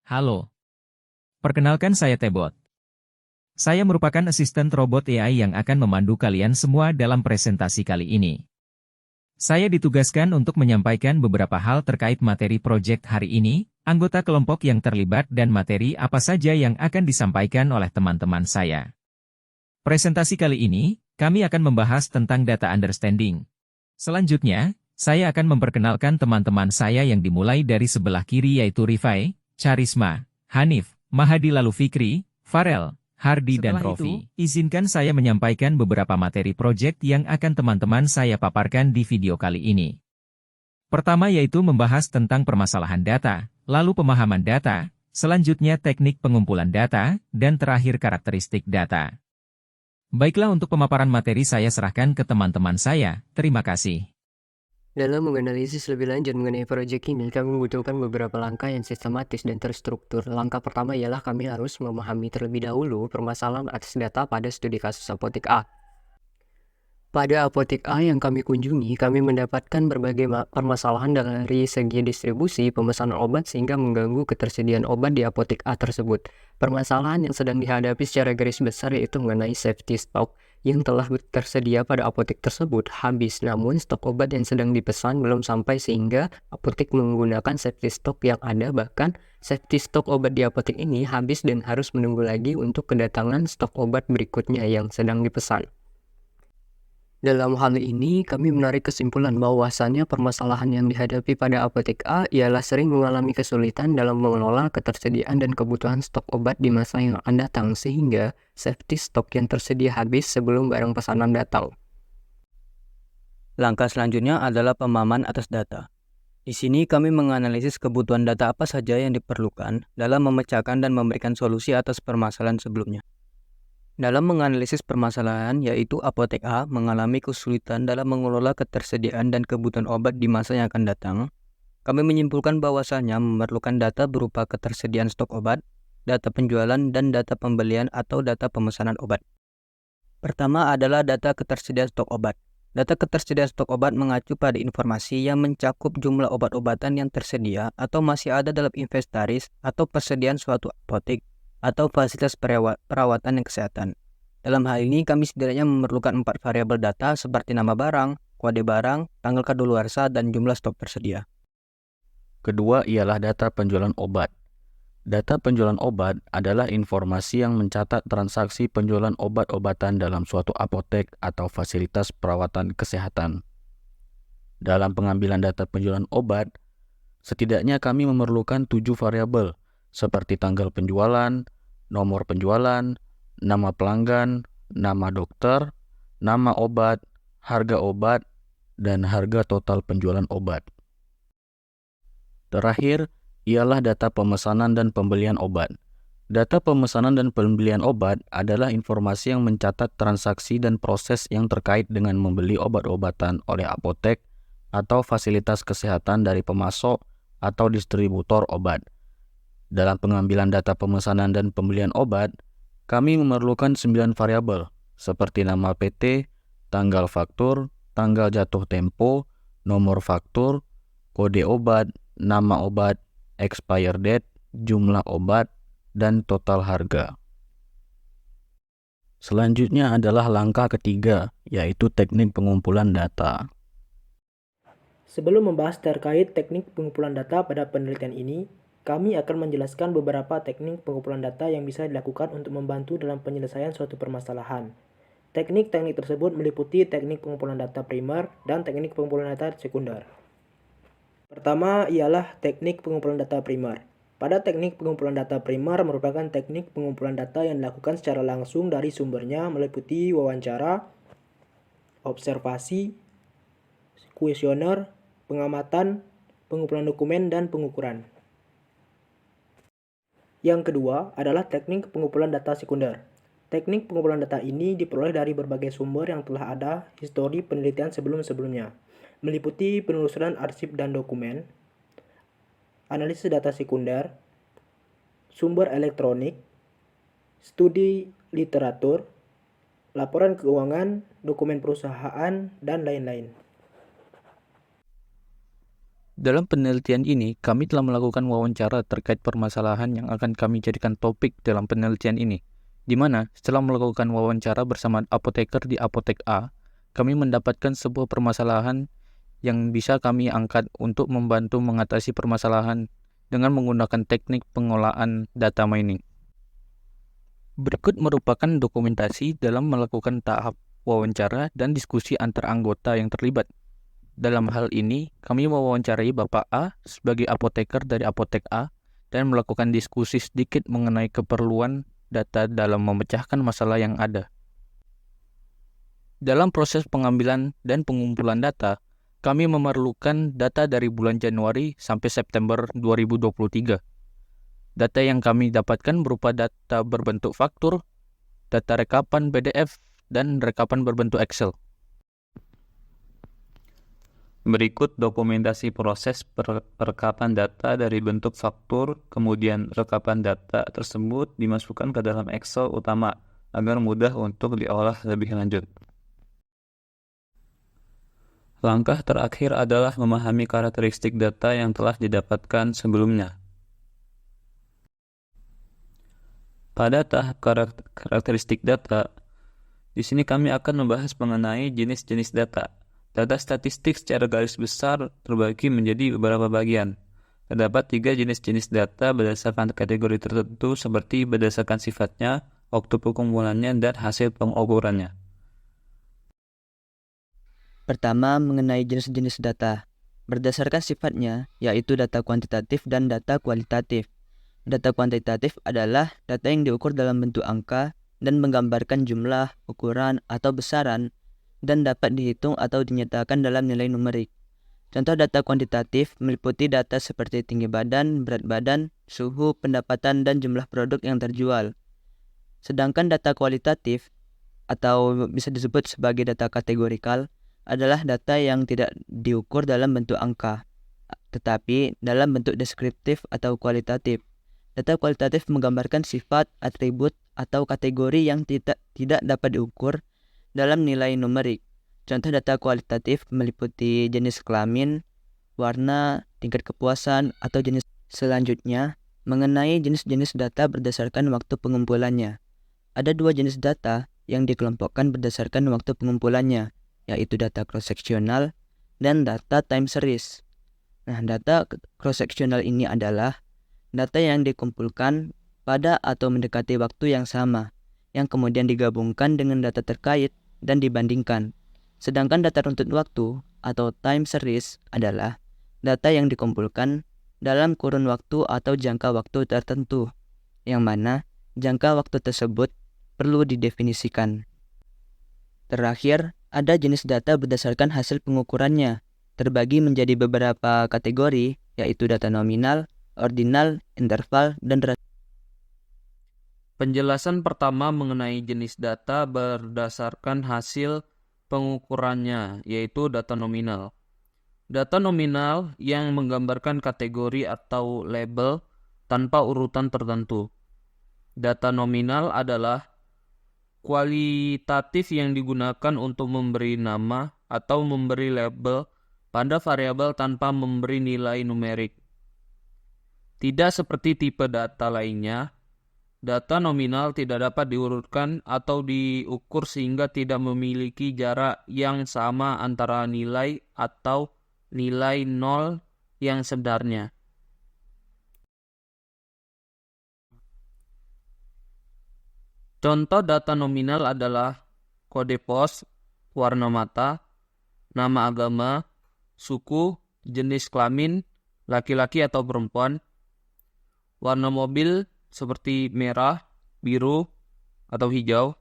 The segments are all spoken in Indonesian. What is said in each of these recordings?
Halo, perkenalkan saya Tebot. Saya merupakan asisten robot AI yang akan memandu kalian semua dalam presentasi kali ini. Saya ditugaskan untuk menyampaikan beberapa hal terkait materi proyek hari ini, anggota kelompok yang terlibat dan materi apa saja yang akan disampaikan oleh teman-teman saya. Presentasi kali ini, kami akan membahas tentang data understanding. Selanjutnya, saya akan memperkenalkan teman-teman saya yang dimulai dari sebelah kiri yaitu Rifai, Charisma, Hanif, Mahadi lalu Fikri, Farel, Hardi dan Setelah Rofi. Izinkan saya menyampaikan beberapa materi proyek yang akan teman-teman saya paparkan di video kali ini. Pertama yaitu membahas tentang permasalahan data, lalu pemahaman data, selanjutnya teknik pengumpulan data, dan terakhir karakteristik data. Baiklah untuk pemaparan materi saya serahkan ke teman-teman saya, terima kasih. Dalam menganalisis lebih lanjut mengenai proyek ini, kami membutuhkan beberapa langkah yang sistematis dan terstruktur. Langkah pertama ialah kami harus memahami terlebih dahulu permasalahan atas data pada studi kasus apotek A. Pada apotek A yang kami kunjungi, kami mendapatkan berbagai permasalahan dari segi distribusi pemesanan obat sehingga mengganggu ketersediaan obat di apotek A tersebut. Permasalahan yang sedang dihadapi secara garis besar yaitu mengenai safety stock yang telah tersedia pada apotek tersebut habis, namun stok obat yang sedang dipesan belum sampai sehingga apotek menggunakan safety stock yang ada, bahkan safety stock obat di apotek ini habis dan harus menunggu lagi untuk kedatangan stok obat berikutnya yang sedang dipesan. Dalam hal ini, kami menarik kesimpulan bahwasannya permasalahan yang dihadapi pada apotek A ialah sering mengalami kesulitan dalam mengelola ketersediaan dan kebutuhan stok obat di masa yang akan datang, sehingga safety stok yang tersedia habis sebelum barang pesanan datang. Langkah selanjutnya adalah pemahaman atas data. Di sini kami menganalisis kebutuhan data apa saja yang diperlukan dalam memecahkan dan memberikan solusi atas permasalahan sebelumnya. Dalam menganalisis permasalahan, yaitu apotek A mengalami kesulitan dalam mengelola ketersediaan dan kebutuhan obat di masa yang akan datang, kami menyimpulkan bahwasannya memerlukan data berupa ketersediaan stok obat, data penjualan, dan data pembelian atau data pemesanan obat. Pertama adalah data ketersediaan stok obat. Data ketersediaan stok obat mengacu pada informasi yang mencakup jumlah obat-obatan yang tersedia atau masih ada dalam inventaris atau persediaan suatu apotek atau fasilitas perawatan dan kesehatan. Dalam hal ini, kami setidaknya memerlukan 4 variabel data seperti nama barang, kode barang, tanggal kadaluarsa, dan jumlah stok tersedia. Kedua ialah data penjualan obat. Data penjualan obat adalah informasi yang mencatat transaksi penjualan obat-obatan dalam suatu apotek atau fasilitas perawatan kesehatan. Dalam pengambilan data penjualan obat, setidaknya kami memerlukan 7 variabel, seperti tanggal penjualan, nomor penjualan, nama pelanggan, nama dokter, nama obat, harga obat, dan harga total penjualan obat. Terakhir, ialah data pemesanan dan pembelian obat. Data pemesanan dan pembelian obat adalah informasi yang mencatat transaksi dan proses yang terkait dengan membeli obat-obatan oleh apotek atau fasilitas kesehatan dari pemasok atau distributor obat. Dalam pengambilan data pemesanan dan pembelian obat, kami memerlukan 9 variabel, seperti nama PT, tanggal faktur, tanggal jatuh tempo, nomor faktur, kode obat, nama obat, expire date, jumlah obat, dan total harga. Selanjutnya adalah langkah ketiga, yaitu teknik pengumpulan data. Sebelum membahas terkait teknik pengumpulan data pada penelitian ini, kami akan menjelaskan beberapa teknik pengumpulan data yang bisa dilakukan untuk membantu dalam penyelesaian suatu permasalahan. Teknik-teknik tersebut meliputi teknik pengumpulan data primer dan teknik pengumpulan data sekunder. Pertama ialah teknik pengumpulan data primer. Pada teknik pengumpulan data primer merupakan teknik pengumpulan data yang dilakukan secara langsung dari sumbernya meliputi wawancara, observasi, kuesioner, pengamatan, pengumpulan dokumen, dan pengukuran. Yang kedua adalah teknik pengumpulan data sekunder. Teknik pengumpulan data ini diperoleh dari berbagai sumber yang telah ada histori penelitian sebelum-sebelumnya, meliputi penelusuran arsip dan dokumen, analisis data sekunder, sumber elektronik, studi literatur, laporan keuangan, dokumen perusahaan, dan lain-lain. Dalam penelitian ini, kami telah melakukan wawancara terkait permasalahan yang akan kami jadikan topik dalam penelitian ini, di mana setelah melakukan wawancara bersama apoteker di apotek A, kami mendapatkan sebuah permasalahan yang bisa kami angkat untuk membantu mengatasi permasalahan dengan menggunakan teknik pengolahan data mining. Berikut merupakan dokumentasi dalam melakukan tahap wawancara dan diskusi antar anggota yang terlibat. Dalam hal ini, kami mewawancarai Bapak A sebagai apoteker dari apotek A dan melakukan diskusi sedikit mengenai keperluan data dalam memecahkan masalah yang ada. Dalam proses pengambilan dan pengumpulan data, kami memerlukan data dari bulan Januari sampai September 2023. Data yang kami dapatkan berupa data berbentuk faktur, data rekapan PDF, dan rekapan berbentuk Excel. Berikut dokumentasi proses perekapan data dari bentuk faktur, kemudian rekapan data tersebut dimasukkan ke dalam Excel utama agar mudah untuk diolah lebih lanjut. Langkah terakhir adalah memahami karakteristik data yang telah didapatkan sebelumnya. Pada tahap karakteristik data, di sini kami akan membahas mengenai jenis-jenis data. Data statistik secara garis besar terbagi menjadi beberapa bagian. Terdapat 3 jenis-jenis data berdasarkan kategori tertentu seperti berdasarkan sifatnya, waktu pengumpulannya, dan hasil pengukurannya. Pertama, mengenai jenis-jenis data. Berdasarkan sifatnya, yaitu data kuantitatif dan data kualitatif. Data kuantitatif adalah data yang diukur dalam bentuk angka dan menggambarkan jumlah, ukuran, atau besaran dan dapat dihitung atau dinyatakan dalam nilai numerik. Contoh data kuantitatif meliputi data seperti tinggi badan, berat badan, suhu, pendapatan, dan jumlah produk yang terjual. Sedangkan data kualitatif atau bisa disebut sebagai data kategorikal adalah data yang tidak diukur dalam bentuk angka, tetapi dalam bentuk deskriptif atau kualitatif. Data kualitatif menggambarkan sifat, atribut, atau kategori yang tidak dapat diukur dalam nilai numerik. Contoh data kualitatif meliputi jenis kelamin, warna, tingkat kepuasan, atau jenis. Selanjutnya, mengenai jenis-jenis data berdasarkan waktu pengumpulannya. Ada 2 jenis data yang dikelompokkan berdasarkan waktu pengumpulannya, yaitu data cross-sectional dan data time series. Nah, data cross-sectional ini adalah data yang dikumpulkan pada atau mendekati waktu yang sama, yang kemudian digabungkan dengan data terkait dan dibandingkan. Sedangkan data runtut waktu atau time series adalah data yang dikumpulkan dalam kurun waktu atau jangka waktu tertentu, yang mana jangka waktu tersebut perlu didefinisikan. Terakhir, ada jenis data berdasarkan hasil pengukurannya, terbagi menjadi beberapa kategori, yaitu data nominal, ordinal, interval, dan Penjelasan pertama mengenai jenis data berdasarkan hasil pengukurannya, yaitu data nominal. Data nominal yang menggambarkan kategori atau label tanpa urutan tertentu. Data nominal adalah kualitatif yang digunakan untuk memberi nama atau memberi label pada variabel tanpa memberi nilai numerik. Tidak seperti tipe data lainnya, data nominal tidak dapat diurutkan atau diukur sehingga tidak memiliki jarak yang sama antara nilai atau nilai nol yang sebenarnya. Contoh data nominal adalah kode pos, warna mata, nama agama, suku, jenis kelamin, laki-laki atau perempuan, warna mobil seperti merah, biru, atau hijau,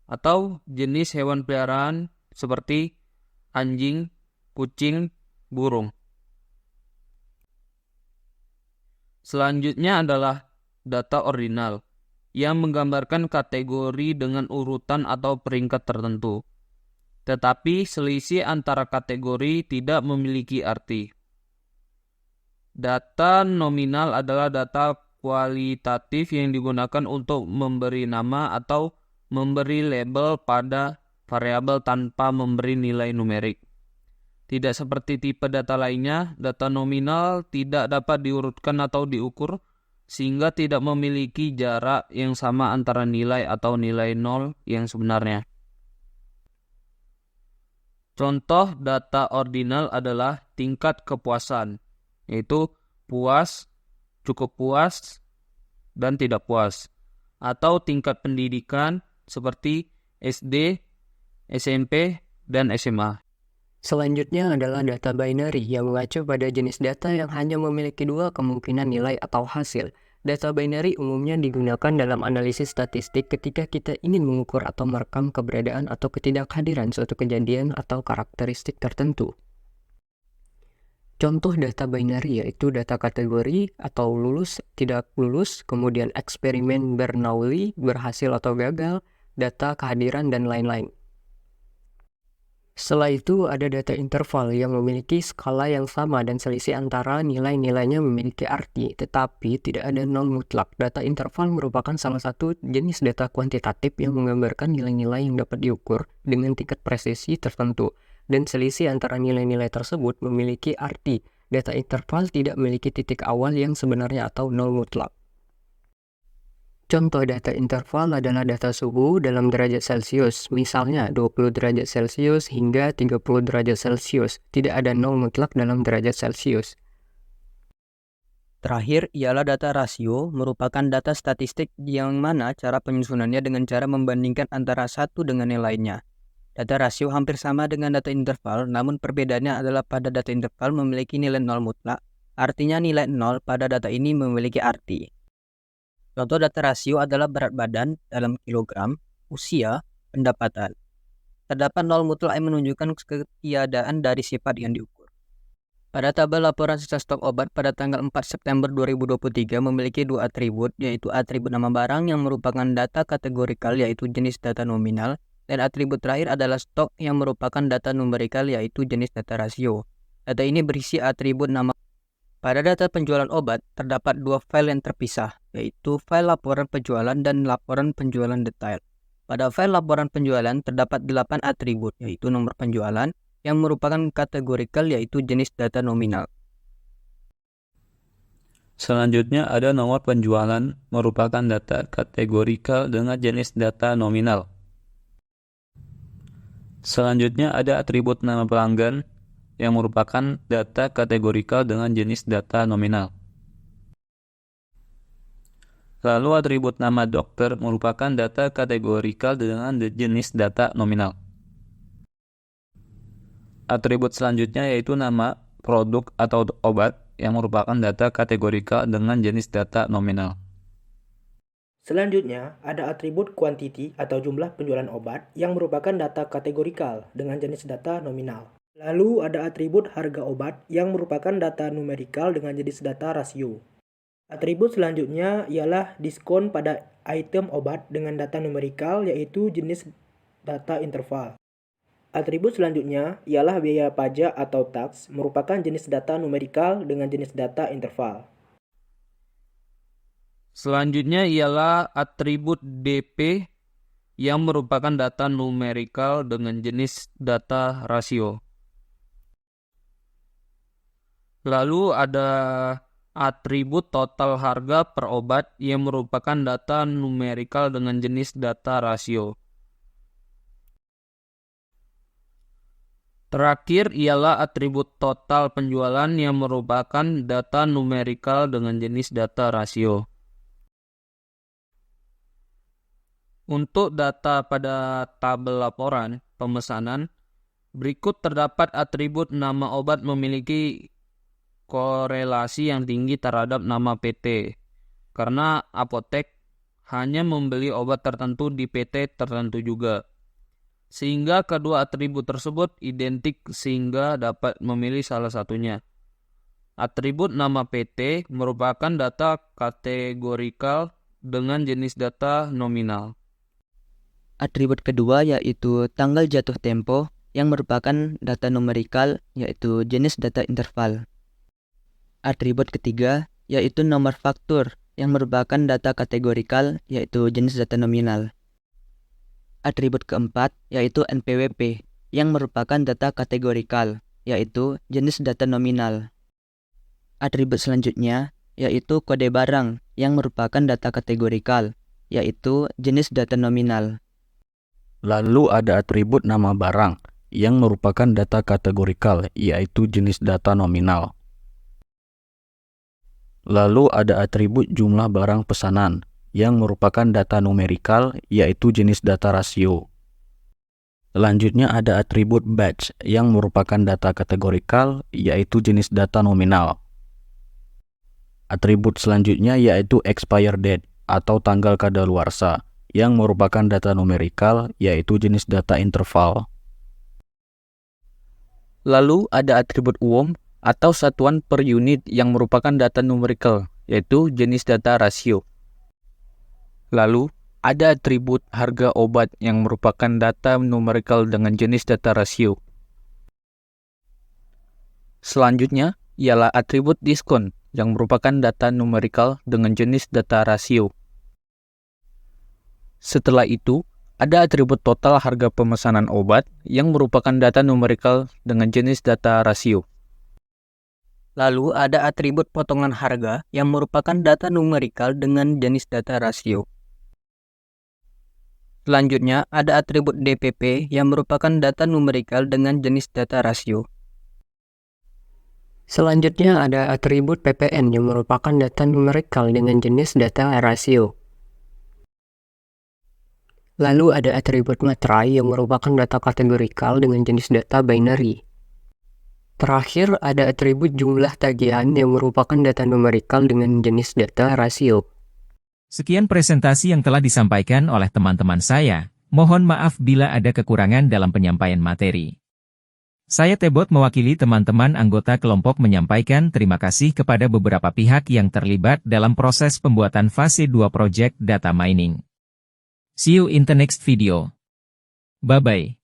atau jenis hewan peliharaan seperti anjing, kucing, burung. Selanjutnya adalah data ordinal yang menggambarkan kategori dengan urutan atau peringkat tertentu. Tetapi selisih antara kategori tidak memiliki arti. Data nominal adalah data kualitatif yang digunakan untuk memberi nama atau memberi label pada variabel tanpa memberi nilai numerik. Tidak seperti tipe data lainnya, data nominal tidak dapat diurutkan atau diukur, sehingga tidak memiliki jarak yang sama antara nilai atau nilai nol yang sebenarnya. Contoh data ordinal adalah tingkat kepuasan, yaitu puas, cukup puas, dan tidak puas. Atau tingkat pendidikan seperti SD, SMP, dan SMA. Selanjutnya adalah data binary yang mengacu pada jenis data yang hanya memiliki dua kemungkinan nilai atau hasil. Data binary umumnya digunakan dalam analisis statistik ketika kita ingin mengukur atau merekam keberadaan atau ketidakhadiran suatu kejadian atau karakteristik tertentu. Contoh data binary yaitu data kategori atau lulus, tidak lulus, kemudian eksperimen Bernoulli, berhasil atau gagal, data kehadiran, dan lain-lain. Setelah itu ada data interval yang memiliki skala yang sama dan selisih antara nilai-nilainya memiliki arti, tetapi tidak ada nol mutlak. Data interval merupakan salah satu jenis data kuantitatif yang menggambarkan nilai-nilai yang dapat diukur dengan tingkat presisi tertentu, dan selisih antara nilai-nilai tersebut memiliki arti. Data interval tidak memiliki titik awal yang sebenarnya atau nol mutlak. Contoh data interval adalah data suhu dalam derajat Celcius, misalnya 20 derajat Celcius hingga 30 derajat Celcius. Tidak ada nol mutlak dalam derajat Celcius. Terakhir ialah data rasio, merupakan data statistik yang mana cara penyusunannya dengan cara membandingkan antara satu dengan yang lainnya. Data rasio hampir sama dengan data interval, namun perbedaannya adalah pada data interval memiliki nilai nol mutlak, artinya nilai nol pada data ini memiliki arti. Contoh data rasio adalah berat badan dalam kilogram, usia, pendapatan. Terdapat nol mutlak yang menunjukkan ketiadaan dari sifat yang diukur. Pada tabel laporan sisa stok obat pada tanggal 4 September 2023 memiliki dua atribut, yaitu atribut nama barang yang merupakan data kategorikal yaitu jenis data nominal, dan atribut terakhir adalah stok yang merupakan data numerikal yaitu jenis data rasio. Data ini berisi atribut nama. Pada data penjualan obat, terdapat dua file yang terpisah, yaitu file laporan penjualan dan laporan penjualan detail. Pada file laporan penjualan, terdapat 8 atribut, yaitu nomor penjualan, yang merupakan kategorikal yaitu jenis data nominal. Selanjutnya ada nomor penjualan, merupakan data kategorikal dengan jenis data nominal. Selanjutnya ada atribut nama pelanggan, yang merupakan data kategorikal dengan jenis data nominal. Lalu atribut nama dokter merupakan data kategorikal dengan jenis data nominal. Atribut selanjutnya yaitu nama produk atau obat yang merupakan data kategorikal dengan jenis data nominal. Selanjutnya, ada atribut quantity atau jumlah penjualan obat yang merupakan data kategorikal dengan jenis data nominal. Lalu ada atribut harga obat yang merupakan data numerikal dengan jenis data rasio. Atribut selanjutnya ialah diskon pada item obat dengan data numerikal yaitu jenis data interval. Atribut selanjutnya ialah biaya pajak atau tax merupakan jenis data numerikal dengan jenis data interval. Selanjutnya ialah atribut DP yang merupakan data numerikal dengan jenis data rasio. Lalu ada atribut total harga per obat yang merupakan data numerikal dengan jenis data rasio. Terakhir ialah atribut total penjualan yang merupakan data numerikal dengan jenis data rasio. Untuk data pada tabel laporan pemesanan, berikut terdapat atribut nama obat memiliki korelasi yang tinggi terhadap nama PT, karena apotek hanya membeli obat tertentu di PT tertentu juga. Sehingga kedua atribut tersebut identik sehingga dapat memilih salah satunya. Atribut nama PT merupakan data kategorikal dengan jenis data nominal. Atribut kedua yaitu tanggal jatuh tempo yang merupakan data numerikal yaitu jenis data interval. Atribut ketiga yaitu nomor faktur yang merupakan data kategorikal yaitu jenis data nominal. Atribut keempat yaitu NPWP yang merupakan data kategorikal yaitu jenis data nominal. Atribut selanjutnya yaitu kode barang yang merupakan data kategorikal, yaitu jenis data nominal. Lalu ada atribut nama barang yang merupakan data kategorikal, yaitu jenis data nominal. Lalu ada atribut jumlah barang pesanan yang merupakan data numerikal, yaitu jenis data rasio. Selanjutnya ada atribut batch yang merupakan data kategorikal, yaitu jenis data nominal. Atribut selanjutnya yaitu expire date atau tanggal kadaluarsa yang merupakan data numerikal, yaitu jenis data interval. Lalu ada atribut umum atau satuan per unit yang merupakan data numerikal, yaitu jenis data rasio. Lalu ada atribut harga obat yang merupakan data numerikal dengan jenis data rasio. Selanjutnya ialah atribut diskon yang merupakan data numerikal dengan jenis data rasio. Setelah itu, ada atribut total harga pemesanan obat yang merupakan data numerikal dengan jenis data rasio. Lalu ada atribut potongan harga yang merupakan data numerikal dengan jenis data rasio. Selanjutnya ada atribut DPP yang merupakan data numerikal dengan jenis data rasio. Selanjutnya ada atribut PPN yang merupakan data numerikal dengan jenis data rasio. Lalu ada atribut materai yang merupakan data kategorikal dengan jenis data binary. Terakhir ada atribut jumlah tagihan yang merupakan data numerikal dengan jenis data rasio. Sekian presentasi yang telah disampaikan oleh teman-teman saya. Mohon maaf bila ada kekurangan dalam penyampaian materi. Saya Tebot mewakili teman-teman anggota kelompok menyampaikan terima kasih kepada beberapa pihak yang terlibat dalam proses pembuatan fase 2 proyek data mining. See you in the next video. Bye-bye.